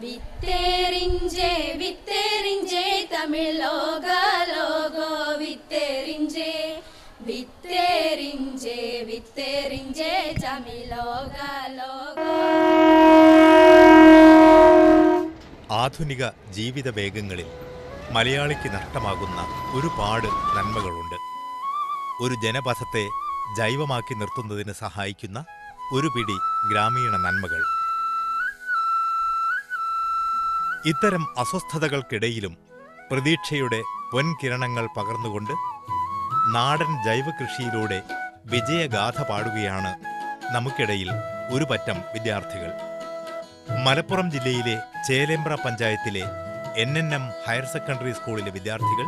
വിത്തേറിഞ്ചേ വിത്തേറിഞ്ചേ തമിഴ് ലോക ലോകോ വിത്തേറിഞ്ചേ വിത്തേറിഞ്ചേ വിത്തേറിഞ്ചേ തമിഴ് ലോക ലോകോ. ആധുനിക ജീവിത വേഗങ്ങളിൽ മലയാളിക്ക് നഷ്ടമാകുന്ന ഒരുപാട് നന്മകളുണ്ട്. ഒരു ജനപഥത്തെ ജൈവമാക്കി നിർത്തുന്നതിന് സഹായിക്കുന്ന ഒരു പിടി ഗ്രാമീണ നന്മകൾ. ഇത്തരം അസ്വസ്ഥതകൾക്കിടയിലും പ്രതീക്ഷയുടെ പൊൻകിരണങ്ങൾ പകർന്നുകൊണ്ട് നാടൻ ജൈവകൃഷിയിലൂടെ വിജയഗാഥ പാടുകയാണ് നമുക്കിടയിൽ ഒരു പറ്റം വിദ്യാർത്ഥികൾ. മലപ്പുറം ജില്ലയിലെ ചേലേമ്പ്ര പഞ്ചായത്തിലെ NNM ഹയർ സെക്കൻഡറി സ്കൂളിലെ വിദ്യാർത്ഥികൾ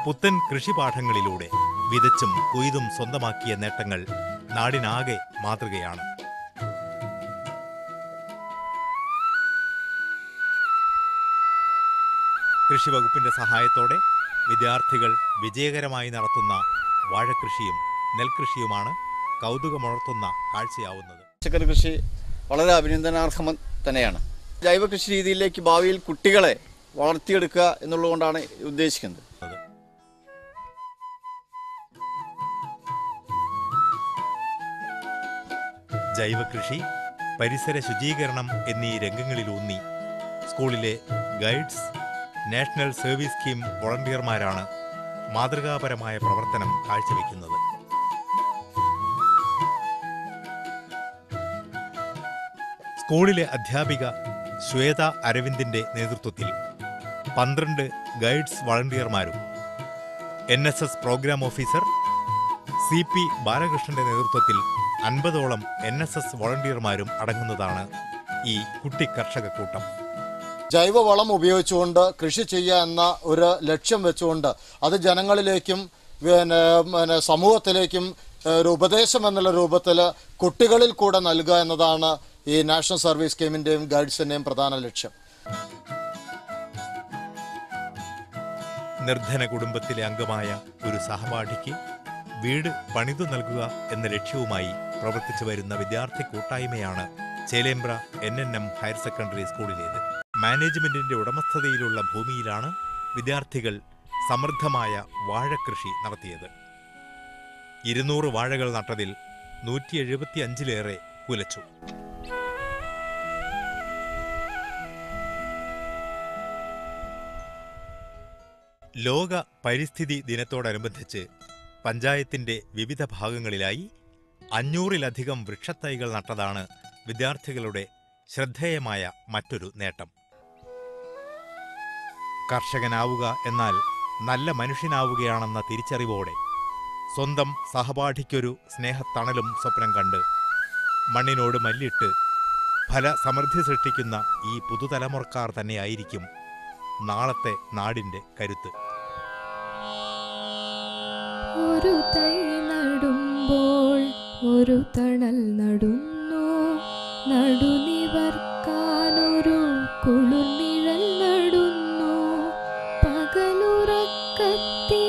പുത്തൻ കൃഷിപാഠങ്ങളിലൂടെ വിതച്ചും കൊയ്തും സ്വന്തമാക്കിയ നേട്ടങ്ങൾ നാടിനാകെ മാതൃകയാണ്. കൃഷിവകുപ്പിന്റെ സഹായത്തോടെ വിദ്യാർത്ഥികൾ വിജയകരമായി നടത്തുന്ന വാഴകൃഷിയും നെൽകൃഷിയുമാണ് കൗതുകമുണർത്തുന്ന കാഴ്ചയാവുന്നത്. പച്ചക്കറി കൃഷി വളരെ അഭിനന്ദനാർഹം തന്നെയാണ്. ജൈവ കൃഷി രീതിയിലേക്ക് ഭാവിയിൽ കുട്ടികളെ വളർത്തിയെടുക്കുക എന്നുള്ളതുകൊണ്ടാണ് ഉദ്ദേശിക്കുന്നത്. ജൈവകൃഷി, പരിസര ശുചീകരണം എന്നീ രംഗങ്ങളിലൂന്നി സ്കൂളിലെ ഗൈഡ്സ്, നാഷണൽ സർവീസ് സ്കീം വോളണ്ടിയർമാരാണ് മാതൃകാപരമായ പ്രവർത്തനം കാഴ്ചവെക്കുന്നത്. സ്കൂളിലെ അധ്യാപിക ശ്വേത അരവിന്ദിന്റെ നേതൃത്വത്തിൽ 12 ഗൈഡ്സ് വളണ്ടിയർമാരും NSS പ്രോഗ്രാം ഓഫീസർ CP ബാലകൃഷ്ണന്റെ നേതൃത്വത്തിൽ 50ഓളം NSS വളണ്ടിയർമാരും അടങ്ങുന്നതാണ് ഈ കുട്ടി കർഷക കൂട്ടം. ജൈവവളം ഉപയോഗിച്ചുകൊണ്ട് കൃഷി ചെയ്യുക എന്ന ഒരു ലക്ഷ്യം വെച്ചുകൊണ്ട് അത് ജനങ്ങളിലേക്കും സമൂഹത്തിലേക്കും ഒരു ഉപദേശം എന്നുള്ള രൂപത്തിൽ കുട്ടികളിൽ കൂടെ നൽകുക എന്നതാണ് ഈ നാഷണൽ സർവീസ് സ്കീമിന്റെയും ഗൈഡ്സിന്റെയും പ്രധാന ലക്ഷ്യം. നിർധന കുടുംബത്തിലെ അംഗമായ ഒരു സഹപാഠിക്ക് വീട് പണിതു നൽകുക എന്ന ലക്ഷ്യവുമായി പ്രവർത്തിച്ചു വരുന്ന വിദ്യാർത്ഥി കൂട്ടായ്മയാണ് ചേലേമ്പ്ര NNM ഹയർ സെക്കൻഡറി സ്കൂളിലേത്. മാനേജ്മെന്റിന്റെ ഉടമസ്ഥതയിലുള്ള ഭൂമിയിലാണ് വിദ്യാർത്ഥികൾ സമൃദ്ധമായ വാഴകൃഷി നടത്തിയത്. 200 വാഴകൾ നട്ടതിൽ 175-ലേറെ കുലച്ചു. ലോക പരിസ്ഥിതി ദിനത്തോടനുബന്ധിച്ച് പഞ്ചായത്തിന്റെ വിവിധ ഭാഗങ്ങളിലായി 500-ലധികം വൃക്ഷത്തൈകൾ നട്ടതാണ് വിദ്യാർത്ഥികളുടെ ശ്രദ്ധേയമായ മറ്റൊരു നേട്ടം. കർഷകനാവുക എന്നാൽ നല്ല മനുഷ്യനാവുകയാണെന്ന തിരിച്ചറിവോടെ സ്വന്തം സഹപാഠിക്കൊരു സ്നേഹത്തണലും സ്വപ്നം കണ്ട് മണ്ണിനോട് മല്ലിട്ട് ഫലസമൃദ്ധി സൃഷ്ടിക്കുന്ന ഈ പുതുതലമുറക്കാർ തന്നെയായിരിക്കും നാളത്തെ നാടിന്റെ കരുത്ത്. ഒരു തൈ നടുമ്പോൾ ഒരു തണൽ നടുന്നു, നടുനിവർക്കാനൊരു കുളിർനിഴൽ നടുന്നു, പകലുറക്കത്തിൽ